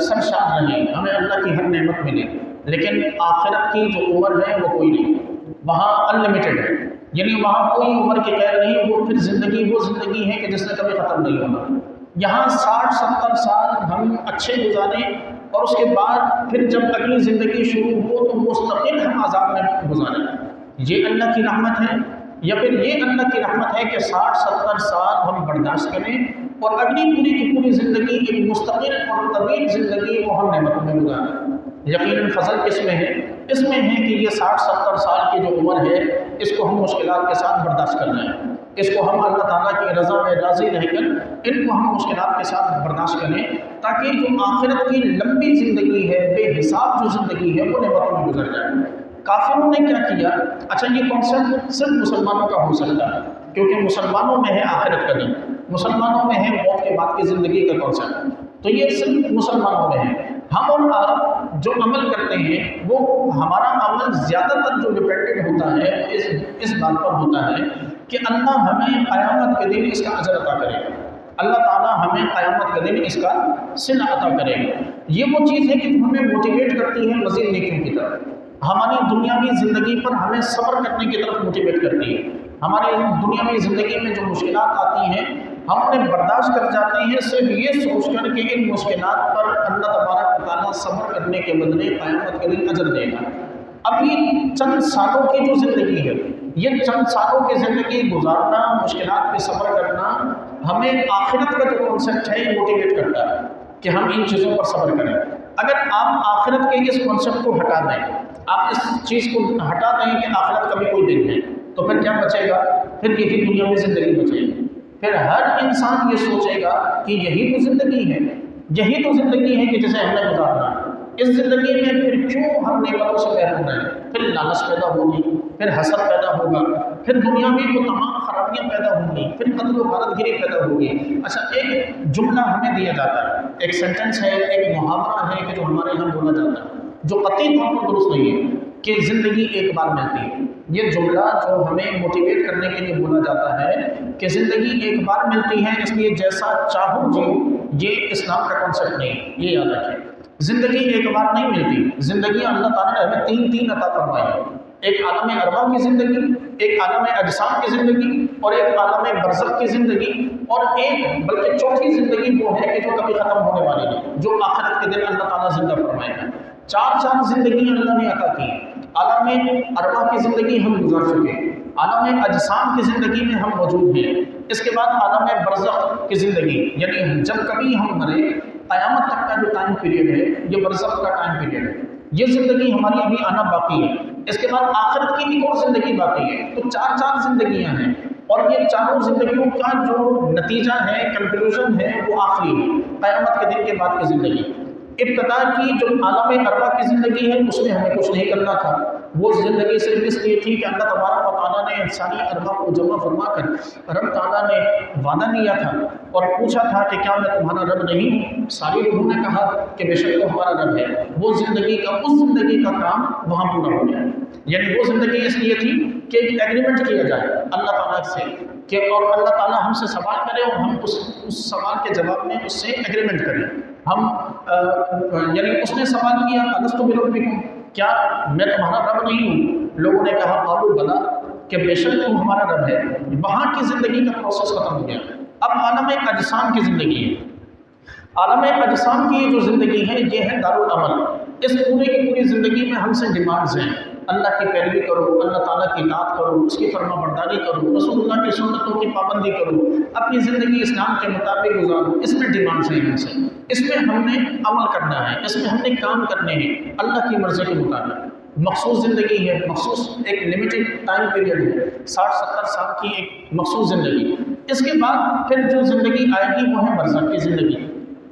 Speaker 1: سرشار رہیں، ہمیں اللہ کی ہر نعمت ملے، لیکن آخرت کی جو عمر ہے وہ کوئی نہیں، وہاں انلمیٹڈ ہے، یعنی وہاں کوئی عمر کی قید نہیں، وہ پھر زندگی وہ زندگی ہے کہ جس نے کبھی ختم نہیں ہونا۔ یہاں 60-70 سال ہم اچھے گزاریں اور اس کے بعد پھر جب اگلی زندگی شروع ہو تو مستقل ہم عذاب میں گزاریں، یہ اللہ کی رحمت ہے؟ یا پھر یہ اللہ کی رحمت ہے کہ 60-70 سال ہم برداشت کریں اور اگلی پوری کی پوری زندگی ایک مستقل اور طویل زندگی وہ ہم نعمتوں میں گزاریں؟ یقیناً فضل کس میں ہے؟ اس میں ہے کہ یہ 60-70 سال کی جو عمر ہے اس کو ہم مشکلات کے ساتھ برداشت کر لیں، اس کو ہم اللہ تعالیٰ کی رضا میں راضی رہ کر ان کو ہم مشکلات کے ساتھ برداشت کریں، تاکہ جو آخرت کی لمبی زندگی ہے، بے حساب جو زندگی ہے وہ نعمتوں میں گزر جائے۔ کافروں نے کیا کیا؟ اچھا، یہ کانسیپٹ صرف مسلمانوں کا ہو سکتا ہے، کیونکہ مسلمانوں میں ہے آخرت کا دن، مسلمانوں میں ہے موت کے بعد کی زندگی کا کانسیپٹ، تو یہ صرف مسلمانوں میں ہے۔ ہم اور آپ جو عمل کرتے ہیں وہ ہمارا عمل زیادہ تر جو ڈپینڈنٹ ہوتا ہے اس بات پر ہوتا ہے کہ اللہ ہمیں قیامت کے دن اس کا اجر عطا کرے گا، اللہ تعالیٰ ہمیں قیامت کے دن اس کا صلہ عطا کرے گا۔ یہ وہ چیز ہے کہ ہمیں موٹیویٹ کرتی ہے مزید نیکیوں کی طرف، ہماری دنیاوی زندگی پر ہمیں صبر کرنے کی طرف موٹیویٹ کرتی ہے۔ ہماری دنیاوی زندگی میں جو مشکلات آتی ہیں ہم انہیں برداشت کر جاتے ہیں صرف یہ سوچ کر کہ ان مشکلات پر اللہ تبارک و تعالیٰ صبر کرنے کے بدلے قیامت کے دن اجر دے گا۔ اب یہ چند سالوں کی جو زندگی ہے، یہ چند سالوں کی زندگی گزارنا، مشکلات پہ صبر کرنا، ہمیں آخرت کا جو کانسیپٹ ہے یہ موٹیویٹ کرتا ہے کہ ہم ان چیزوں پر صبر کریں۔ اگر آپ آخرت کے اس کانسیپٹ کو ہٹا دیں، آپ اس چیز کو ہٹا دیں کہ آخرت کا بھی کوئی دن ہے، تو پھر کیا بچے گا؟ پھر یہی دنیا میں زندگی بچے گی۔ پھر ہر انسان یہ سوچے گا کہ یہی تو زندگی ہے، یہی تو زندگی ہے کہ جسے ہم نے گزارنا ہے۔ اس زندگی میں پھر کیوں ہم نعمتوں سے محروم رہیں؟ پھر لالچ پیدا ہوگی، پھر حسد پیدا ہوگا، پھر دنیا میں وہ تمام خرابیاں پیدا ہوں گی، پھر عدل و غارت گیری پیدا ہوگی۔ اچھا، ایک جملہ ہمیں دیا جاتا ہے، ایک سینٹنس ہے، ایک محاورہ ہے کہ جو ہمارے یہاں بولا جاتا ہے، جو قطعی طور پر درست نہیں ہے کہ زندگی ایک بار ملتی ہے۔ یہ جملہ جو ہمیں موٹیویٹ کرنے کے لیے بولا جاتا ہے کہ زندگی ایک بار ملتی ہے، اس لیے جیسا چاہو جیو، یہ اسلام کا کانسیپٹ نہیں ہے، یہ یاد رکھیں۔ زندگی ایک بار نہیں ملتی، زندگی اللہ تعالیٰ نے ہمیں تین عطا فرمائی ہے، ایک عالم ارواح کی زندگی، ایک عالم اجسام کی زندگی، اور ایک عالم برزخ کی زندگی، اور ایک بلکہ چوتھی زندگی وہ ہے کہ جو کبھی ختم ہونے والی نہیں، جو آخرت کے دن اللہ تعالیٰ زندہ فرمائے گا۔ چار زندگیاں اللہ نے عطا کی۔ عالم ارواح کی زندگی ہم گزار چکے، عالم اجسام کی زندگی میں ہم موجود ہیں، اس کے بعد عالم برزخ کی زندگی، یعنی جب کبھی ہم مرے قیامت تک کا جو ٹائم پیریڈ ہے یہ برزخ کا ٹائم پیریڈ ہے، یہ زندگی ہماری ابھی آنا باقی ہے۔ اس کے بعد آخرت کی ایک اور زندگی باقی ہے، تو چار زندگیاں ہیں، اور یہ چاروں زندگیوں کا جو نتیجہ ہے، کنکلوژن ہے، وہ آخری ہے، قیامت کے دن کے بعد کی زندگی۔ ابتدا کی جو عالم ارواح کی زندگی ہے اس میں ہمیں کچھ نہیں کرنا تھا، وہ زندگی صرف اس لیے تھی کہ اللہ تبارک و تعالیٰ نے انسانی ارواح کو جمع فرما کر رب تعالیٰ نے وعدہ لیا تھا اور پوچھا تھا کہ کیا میں تمہارا رب نہیں ہوں؟ ساری روحوں نے کہا کہ بے شک تو ہمارا رب ہے۔ وہ زندگی کا اس زندگی کا کام وہاں پورا ہو گیا، یعنی وہ زندگی اس لیے تھی کہ ایک ایگریمنٹ کیا جائے اللہ تعالیٰ سے کہ اور اللہ تعالیٰ ہم سے سوال کرے اور ہم اس سوال کے جواب میں اس سے ایگریمنٹ کریں۔ ہم یعنی اس نے سوال کیا الستو بربکم، کیا میں تمہارا رب نہیں ہوں؟ لوگوں نے کہا قالوا بلا، کہ بے شک تم ہمارا رب ہے۔ وہاں کی زندگی کا پروسیس ختم ہو گیا، اب عالم اجسام کی زندگی ہے۔ عالم اجسام کی جو زندگی ہے یہ ہے دارالعمل۔ اس پوری کی پوری زندگی میں ہم سے ڈیمانڈز ہیں، اللہ کی پیروی کرو، اللہ تعالیٰ کی اطاعت کرو، اس کی فرما برداری کرو، رسول اللہ کی سنتوں کی پابندی کرو، اپنی زندگی اسلام کے مطابق گزارو۔ اس میں ڈیمانڈز ہیں ہم سے، اس میں ہم نے عمل کرنا ہے، اس میں ہم نے کام کرنے ہیں اللہ کی مرضی کے مطابق۔ مخصوص زندگی ہے، مخصوص ایک لمیٹڈ ٹائم پیریڈ ہے، 60-70 سال کی ایک مخصوص زندگی۔ اس کے بعد پھر جو زندگی آئے گی وہ ہے برزخ کی زندگی۔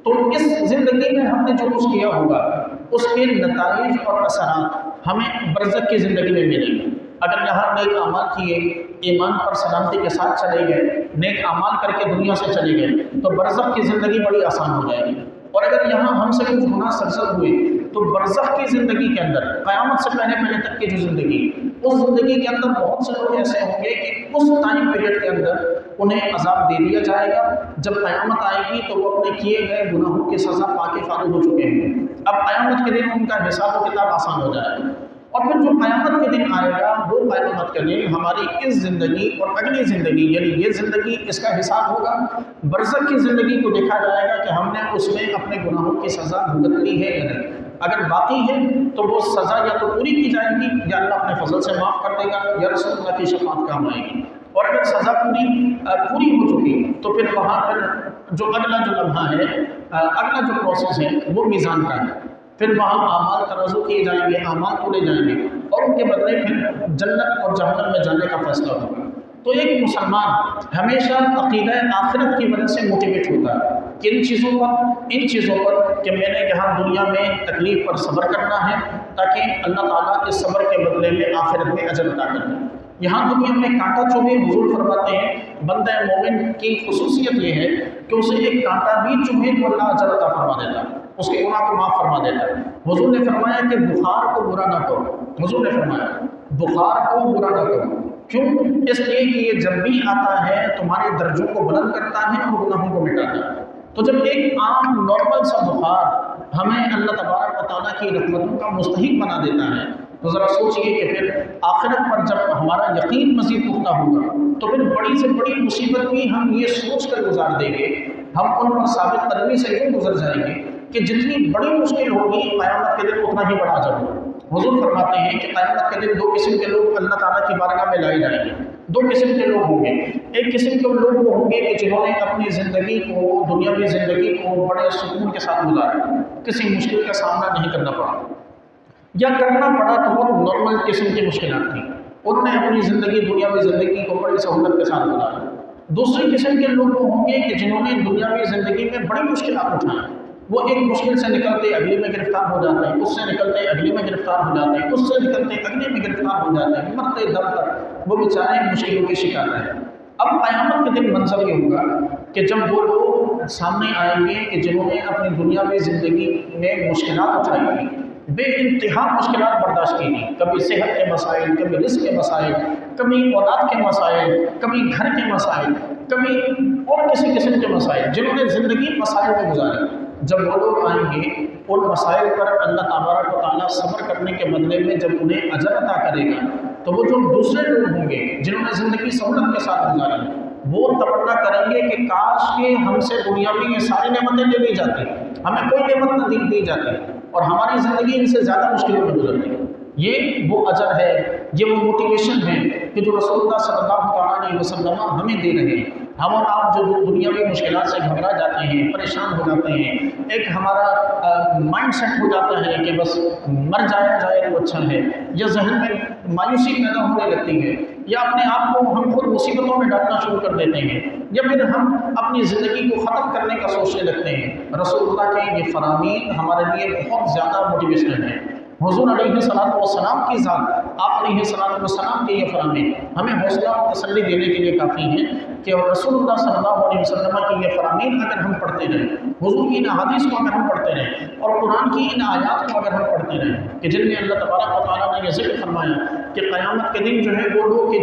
Speaker 1: تو اس زندگی میں ہم نے جو کچھ کیا ہوگا اس کے نتائج اور اثرات ہمیں برزخ کی زندگی میں ملیں گے۔ اگر یہاں نیک اعمال کیے، ایمان پر سلامتی کے ساتھ چلے گئے، نیک اعمال کر کے دنیا سے چلے گئے تو برزخ کی زندگی بڑی آسان ہو جائے گی۔ اور اگر یہاں ہم سے کچھ گناہ سرزد ہوئے تو برزخ کی زندگی کے اندر، قیامت سے پہلے تک کی جو زندگی، اس زندگی کے اندر بہت سے لوگ ایسے ہوں گے کہ اس ٹائم پیریڈ کے اندر انہیں عذاب دے دیا جائے گا۔ جب قیامت آئے گی تو وہ اپنے کیے گئے گناہوں کی سزا پا کے فارغ ہو چکے ہیں، اب قیامت کے دن ان کا حساب و کتاب آسان ہو جائے گا۔ اور پھر جو قیامت کے دن آئے گا وہ قیامت کے دن ہماری اس زندگی اور اگلی زندگی، یعنی یہ زندگی اس کا حساب ہوگا، برزخ کی زندگی کو دیکھا جائے گا کہ ہم نے اس میں اپنے گناہوں کی سزا بھگت لی ہے یا نہیں۔ اگر باقی ہے تو وہ سزا یا تو پوری کی جائے گی یا اللہ اپنے فضل سے معاف کر دے گا یا رسول اللہ کی شفاعت کام آئے گی۔ اور اگر سزا پوری ہو چکی تو پھر وہاں پر جو اگلا جو لمحہ ہے، اگلا جو پروسیس ہے وہ میزان کا ہے۔ پھر وہاں اعمال ترازو کیے جائیں گے، اعمال تولے جائیں گے اور ان کے بدلے پھر جنت اور جہنم میں جانے کا فیصلہ ہوگا۔ تو ایک مسلمان ہمیشہ عقیدہ آخرت کی وجہ سے موٹیویٹ ہوتا ہے کہ ان چیزوں پر کہ میں نے یہاں دنیا میں تکلیف پر صبر کرنا ہے تاکہ اللہ تعالیٰ اس صبر کے بدلے میں آخرت میں اجر عطا کرنا ہے۔ یہاں دنیا میں کانٹا چبھے، حضور فرماتے ہیں بندہ مومن کی خصوصیت یہ ہے کہ اسے ایک کانٹا بھی چبھے تو اللہ اجر عطا فرما دیتا ہے۔ اس کے گناہ کو معاف فرما دیتا ہے۔ حضور نے فرمایا کہ بخار کو برا نہ کرو، حضور نے فرمایا بخار کو برا نہ کرو، کیوں؟ اس لیے کہ یہ جب بھی آتا ہے تمہارے درجوں کو بلند کرتا ہے اور گناہوں کو مٹاتا ہے۔ تو جب ایک عام نارمل سا بخار ہمیں اللہ تبارک و تعالیٰ کی رحمتوں کا مستحق بنا دیتا ہے، تو ذرا سوچئے کہ پھر آخرت پر جب ہمارا یقین مزید پختہ ہوگا تو پھر بڑی سے بڑی مصیبت بھی ہم یہ سوچ کر گزار دیں گے، ہم ان پر ثابت قدمی سے یوں گزر جائیں گے کہ جتنی بڑی مشکل ہوگی قیامت کے دن اتنا ہی بڑا عجر ہوگا۔ حضور فرماتے ہیں کہ قیامت کے دن دو قسم کے لوگ اللہ تعالیٰ کی بارگاہ میں لائے جائیں گے۔ دو قسم کے لوگ ہوں گے، ایک قسم کے لوگ وہ ہوں گے کہ جنہوں نے اپنی زندگی کو، دنیاوی زندگی کو بڑے سکون کے ساتھ گزارا، کسی مشکل کا سامنا نہیں کرنا پڑا، یا کرنا پڑا تو بہت نارمل قسم کی مشکلات تھیں، انہوں نے اپنی زندگی، دنیاوی زندگی کو بڑی سہولت کے ساتھ گزارا۔ دوسری قسم کے لوگ وہ ہوں گے کہ جنہوں نے دنیاوی زندگی میں بڑی مشکلات اٹھائیں، وہ ایک مشکل سے نکلتے اگلے میں گرفتار ہو جاتے ہیں، اس سے نکلتے اگلے میں گرفتار ہو جاتے ہیں، اس سے نکلتے اگلے میں گرفتار ہو جاتے ہیں، مرتے دم تک وہ بیچارے مشکلوں کے شکار ہیں۔ اب قیامت کے دن منظر یہ ہوگا کہ جب وہ لوگ سامنے آئیں گے کہ جنہوں نے اپنی دنیاوی زندگی میں مشکلات اٹھائی تھیں، بے انتہا مشکلات برداشت کی تھیں، کبھی صحت کے مسائل، کبھی رزق کے مسائل، کبھی اولاد کے مسائل، کبھی گھر کے مسائل، کبھی اور کسی قسم کے مسائل، جنہوں نے زندگی مسائل میں گزاری۔ جب وہ لوگ آئیں گے ان مسائل پر اللہ تبارک و تعالیٰ صبر کرنے کے بدلے میں جب انہیں اجر عطا کرے گا، تو وہ جو دوسرے لوگ ہوں گے جنہوں نے زندگی سہولت کے ساتھ گزاری، وہ تمنا کریں گے کہ کاش کہ ہم سے دنیاوی یہ ساری نعمتیں لے لی جاتی، ہمیں کوئی نعمت نہ دی جاتی اور ہماری زندگی ان سے زیادہ مشکلوں میں گزرتی۔ یہ وہ اجر ہے، یہ وہ موٹیویشن ہے کہ جو رسول اللہ صلی اللہ علیہ وسلم ہمیں دے رہے ہیں۔ ہم اور آپ جو دنیاوی مشکلات سے گھبرا جاتے ہیں، پریشان ہو جاتے ہیں، ایک ہمارا مائنڈ سیٹ ہو جاتا ہے کہ بس مر جایا جائے تو اچھا ہے، یا ذہن میں مایوسی پیدا ہونے لگتی ہے، یا اپنے آپ کو ہم خود مصیبتوں میں ڈالنا شروع کر دیتے ہیں، یا پھر ہم اپنی زندگی کو ختم کرنے کا سوچنے لگتے ہیں، رسول اللہ کے یہ فرامین ہمارے لیے بہت زیادہ موٹیویشنل ہیں۔ حضور علیہ الصلوۃ والسلام کی ذات، آپ علیہ الصلوۃ والسلام کے یہ فرامین ہمیں حوصلہ اور تسلی دینے کے لیے کافی ہیں کہ رسول اللہ صلی اللہ علیہ وسلم کی یہ فرامین اگر ہم پڑھتے رہیں، حضور کی ان احادیث کو اگر ہم پڑھتے رہیں، اور قرآن کی ان آیات کو اگر ہم پڑھتے رہیں کہ جن میں اللہ تبارک و تعالیٰ نے یہ ذکر فرمایا کہ قیامت کے دن جو ہے وہ لوگ کہ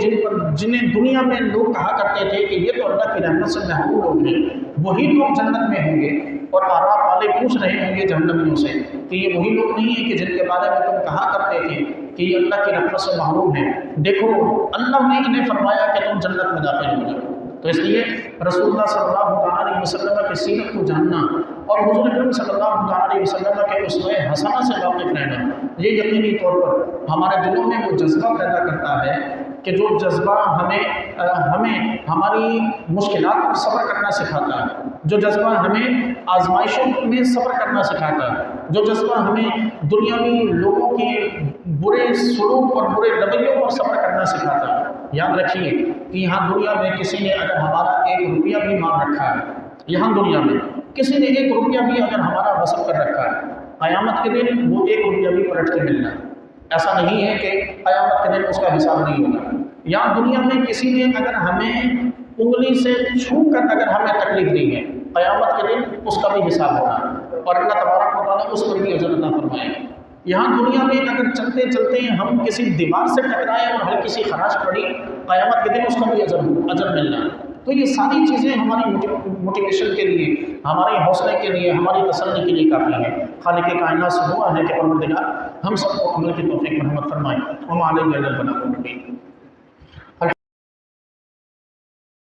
Speaker 1: جنہیں دنیا میں لوگ کہا کرتے تھے کہ یہ تو اللہ کی رحمت سے محروم لوگ ہیں، وہی لوگ جنت میں ہوں گے، اور آراف والے پوچھ رہے ہوں گے جہنمیوں سے کہ یہ وہی لوگ نہیں ہیں کہ جن کے بارے میں تم کہا کرتے تھے کہ یہ اللہ کی رحمت سے محروم ہیں، دیکھو اللہ نے انہیں فرمایا کہ تم جنت میں داخل ہو جاؤ۔ تو اس لیے رسول اللہ صلی اللہ علیہ وسلم کی سیرت کو جاننا اور حضور اکرم صلی اللہ علیہ وسلم کے اسوہ حسنہ سے واقف رہنا، یہ یقینی طور پر ہمارے دلوں میں وہ جذبہ پیدا کرتا ہے کہ جو جذبہ ہمیں ہماری مشکلات پر صبر کرنا سکھاتا ہے، جو جذبہ ہمیں آزمائشوں میں صبر کرنا سکھاتا ہے، جو جذبہ ہمیں دنیاوی لوگوں کے برے سلوک اور برے رویوں پر صبر کرنا سکھاتا ہے۔ یاد رکھیے کہ یہاں دنیا میں کسی نے اگر ہمارا 1 روپیہ بھی مار رکھا ہے، یہاں دنیا میں کسی نے 1 روپیہ بھی اگر ہمارا وصل کر رکھا ہے، قیامت کے دن وہ 1 روپیہ بھی پلٹ کے ملنا ہے۔ ایسا نہیں ہے کہ قیامت کے دن اس کا حساب نہیں ہوگا۔ یہاں دنیا میں کسی نے اگر ہمیں انگلی سے چھو کر اگر ہمیں تکلیف دی ہے، قیامت کے دن اس کا بھی حساب ہوگا، اور اللہ تبارک و تعالیٰ اس پر بھی اجر عطا فرمائے۔ یہاں دنیا میں اگر چلتے چلتے ہم کسی دیوار سے ٹکرائے اور ہلکی سی خراش پڑی، قیامت کے دن اس کا بھی اجر ملنا۔ تو یہ ساری چیزیں ہماری موٹیویشن کے لیے، ہمارے حوصلے کے لیے، ہماری تسلی کے لیے کافی ہیں۔ خالق کائنات سے دعا ہے کہ پروردگار ہم سب کو عمل کی توفیق مرحمت فرمائے۔ وما علینا الا البلاغ المبین۔